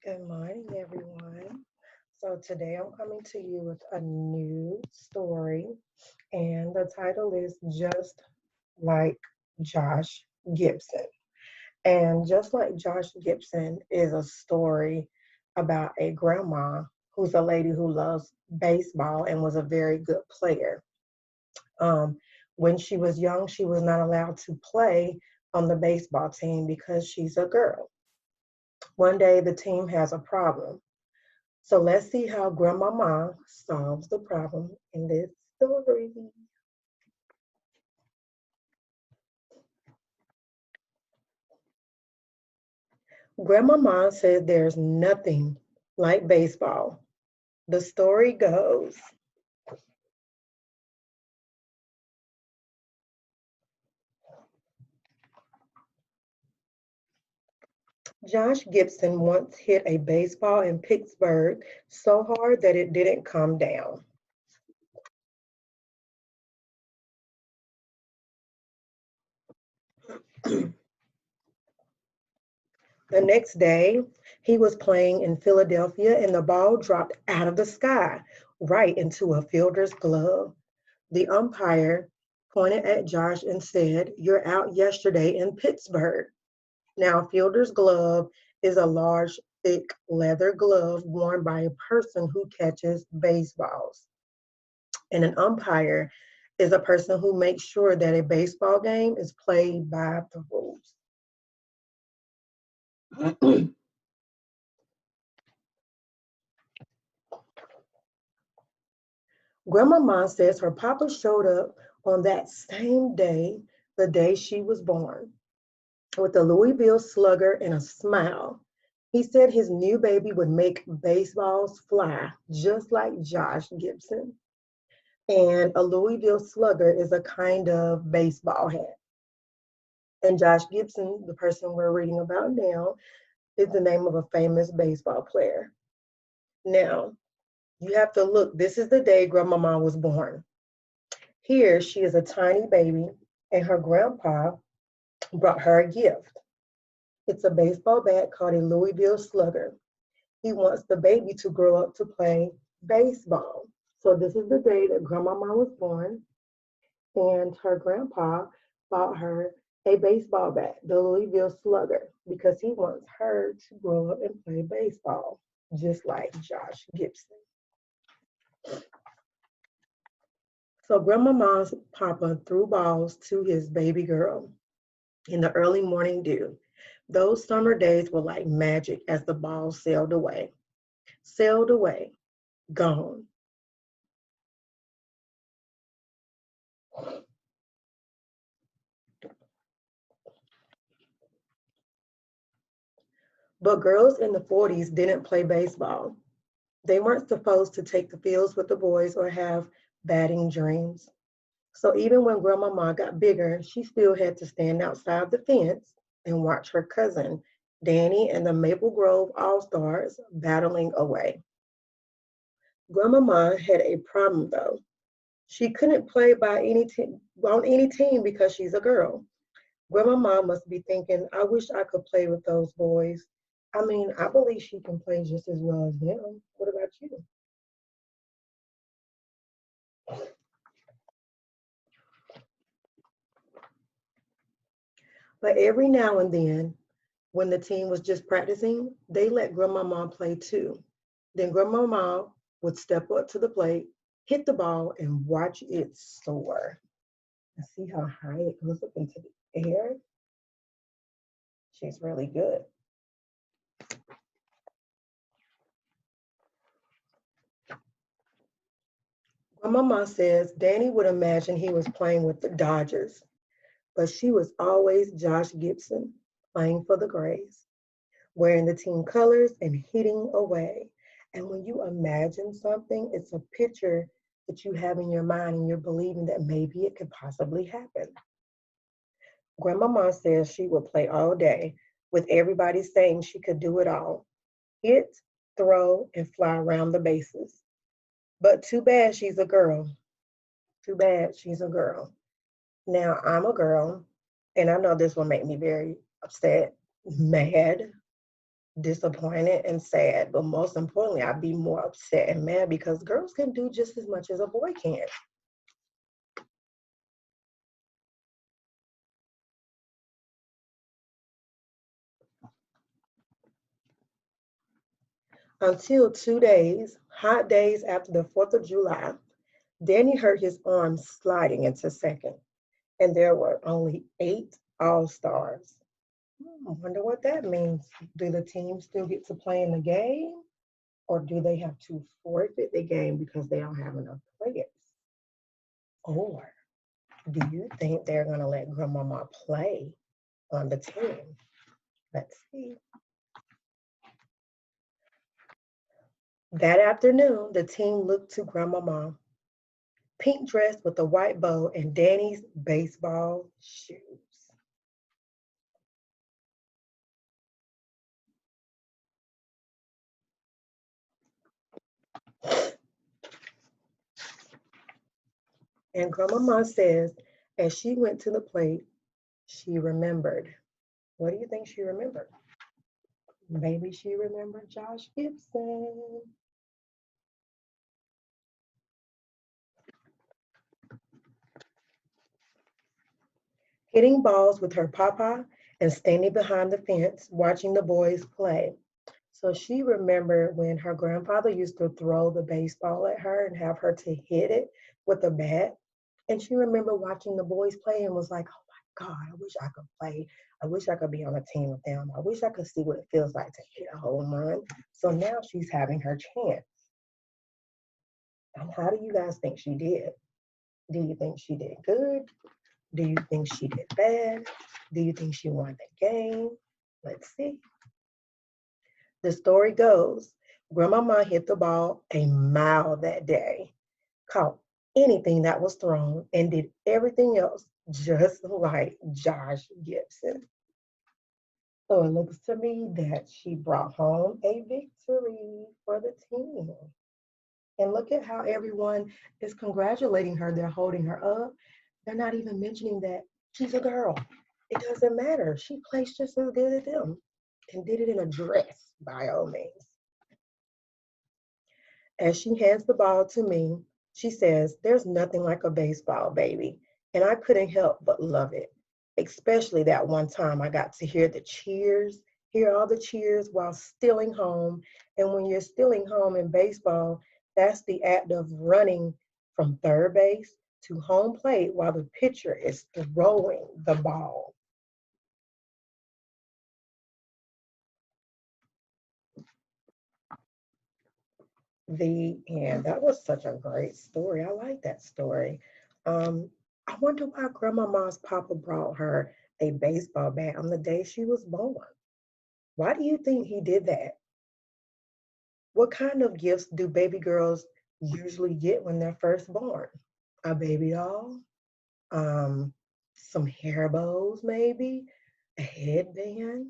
Good morning, everyone. So, today I'm coming to you with a new story, and the title is Just Like Josh Gibson. And Just Like Josh Gibson is a story about a grandma who's a lady who loves baseball and was a very good player. Um, when she was young, she was not allowed to play on the baseball team because she's a girl. One day, the team has a problem. So let's see how Grandmama solves the problem in this story. Grandmama said there's nothing like baseball. The story goes Josh Gibson once hit a baseball in Pittsburgh so hard that it didn't come down. The next day, he was playing in Philadelphia and the ball dropped out of the sky right into a fielder's glove. The umpire pointed at Josh and said, "You're out yesterday in Pittsburgh." Now, a fielder's glove is a large, thick leather glove worn by a person who catches baseballs. And an umpire is a person who makes sure that a baseball game is played by the rules. Grandmama says her papa showed up on that same day, the day she was born, with a Louisville slugger and a smile. He said his new baby would make baseballs fly, just like Josh Gibson. And a Louisville slugger is a kind of baseball hat. And Josh Gibson, the person we're reading about now, is the name of a famous baseball player. Now, you have to look, this is the day Grandmama was born. Here, she is a tiny baby, and her grandpa brought her a gift. It's a baseball bat called a Louisville slugger. He wants the baby to grow up to play baseball. So this is the day that Grandmama was born, and her grandpa bought her a baseball bat, the Louisville Slugger, because he wants her to grow up and play baseball, just like Josh Gibson. So Grandmama's papa threw balls to his baby girl in the early morning dew. Those summer days were like magic as the balls sailed away, gone. But girls in the 40s didn't play baseball. They weren't supposed to take the fields with the boys or have batting dreams. So even when Grandmama got bigger, she still had to stand outside the fence and watch her cousin, Danny, and the Maple Grove All Stars battling away. Grandmama had a problem though. She couldn't play on any team because she's a girl. Grandmama must be thinking, I wish I could play with those boys. I mean, I believe she can play just as well as them. What about you? But every now and then, when the team was just practicing, they let Grandmama play too. Then Grandmama would step up to the plate, hit the ball, and watch it soar. And see how high it goes up into the air? She's really good. Grandmama says Danny would imagine he was playing with the Dodgers, but she was always Josh Gibson playing for the Grays, wearing the team colors and hitting away. And when you imagine something, it's a picture that you have in your mind and you're believing that maybe it could possibly happen. Grandmama says she would play all day with everybody saying she could do it all: hit, throw, and fly around the bases. But too bad she's a girl. Too bad she's a girl. Now, I'm a girl, and I know this will make me very upset, mad. disappointed and sad, but most importantly, I'd be more upset and mad because girls can do just as much as a boy can. Until 2 days, hot days after the 4th of July, Danny heard his arm sliding into second, and there were only 8 All Stars. I wonder what that means. Do the teams still get to play in the game, or do they have to forfeit the game because they don't have enough players? Or do you think they're going to let Grandmama play on the team? Let's see. That afternoon, the team looked to Grandmama. Pink dress with a white bow and Danny's baseball shoes. And Grandmama says, as she went to the plate, she remembered. What do you think she remembered? Maybe she remembered Josh Gibson. Hitting balls with her papa and standing behind the fence watching the boys play. So she remembered when her grandfather used to throw the baseball at her and have her to hit it with a bat. And she remembered watching the boys play and was like, oh my God, I wish I could play. I wish I could be on a team with them. I wish I could see what it feels like to hit a home run. So now she's having her chance. And how do you guys think she did? Do you think she did good? Do you think she did bad? Do you think she won the game? Let's see. The story goes, Grandmama hit the ball a mile that day, caught anything that was thrown, and did everything else just like Josh Gibson. So it looks to me that she brought home a victory for the team. And look at how everyone is congratulating her. They're holding her up. They're not even mentioning that she's a girl. It doesn't matter. She plays just as good as them and did it in a dress, by all means. As she hands the ball to me, she says, there's nothing like a baseball, baby. And I couldn't help but love it. Especially that one time I got to hear the cheers, hear all the cheers while stealing home. And when you're stealing home in baseball, that's the act of running from third base to home plate while the pitcher is throwing the ball. The end. That was such a great story. I like that story. Um, I wonder why Grandmama's papa brought her a baseball bat on the day she was born. Why do you think he did that? What kind of gifts do baby girls usually get when they're first born? A baby doll, um, some hair bows, maybe, a headband,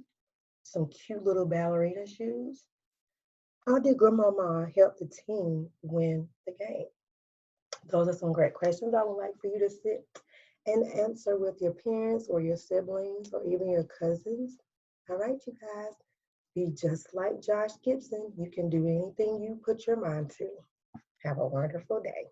some cute little ballerina shoes. How did Grandmama help the team win the game? Those are some great questions I would like for you to sit and answer with your parents or your siblings or even your cousins. All right, you guys, be just like Josh Gibson. You can do anything you put your mind to. Have a wonderful day.